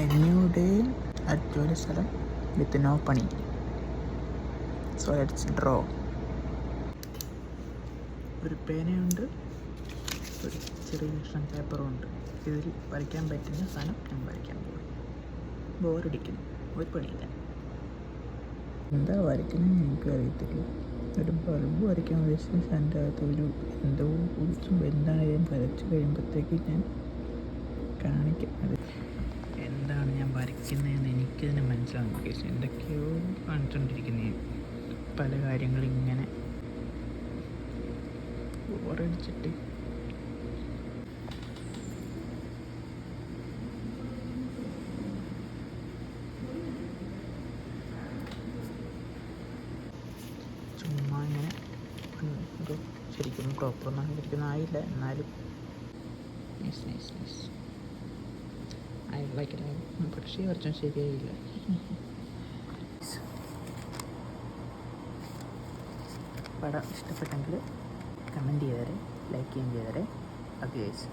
A new day at ജോലിസ്ഥലം with no പണി. So let's draw. ഒരു പേനയുണ്ട്, ഒരു ചെറിയ കഷ്ണം പേപ്പറും ഉണ്ട്. ഇതിൽ വരയ്ക്കാൻ പറ്റുന്ന സാധനം ഞാൻ വരയ്ക്കാൻ പോകും. ബോറടിക്കുന്നു, ഒരു പണിയില്ല. എന്താ വരയ്ക്കുന്നത് എനിക്ക് അറിയത്തില്ല. ഒരു ബൾബ് വരയ്ക്കാൻ ഉദ്ദേശിച്ച എൻ്റെ അകത്തൊരു എന്തോ കുറിച്ചും എന്താണെങ്കിലും വരച്ച് കഴിയുമ്പോഴത്തേക്ക് ഞാൻ കാണിക്കാം. അത് എന്താണ് ഞാൻ വരയ്ക്കുന്നതെന്ന് എനിക്കതിനെ മനസ്സിലാകും. കേസ് എന്തൊക്കെയോ കാണിച്ചുകൊണ്ടിരിക്കുന്ന പല കാര്യങ്ങളും ഇങ്ങനെ ബോറടിച്ചിട്ട് ചുമ്മാ ഇങ്ങനെ ഒരു ശരിക്കും പ്രോപ്പറൊന്നും ശരിക്കും ആയില്ല. എന്നാലും നൈസ് ഐ ലൈക്ക് ഇറ്റ്. പക്ഷേ കുറച്ചും ശരിയായില്ല. പടം ഇഷ്ടപ്പെട്ടെങ്കിൽ കമൻറ്റ് ചെയ്തേരെ, ലൈക്ക് ചെയ്യുകയും ചെയ്തേരെ. Okay guys.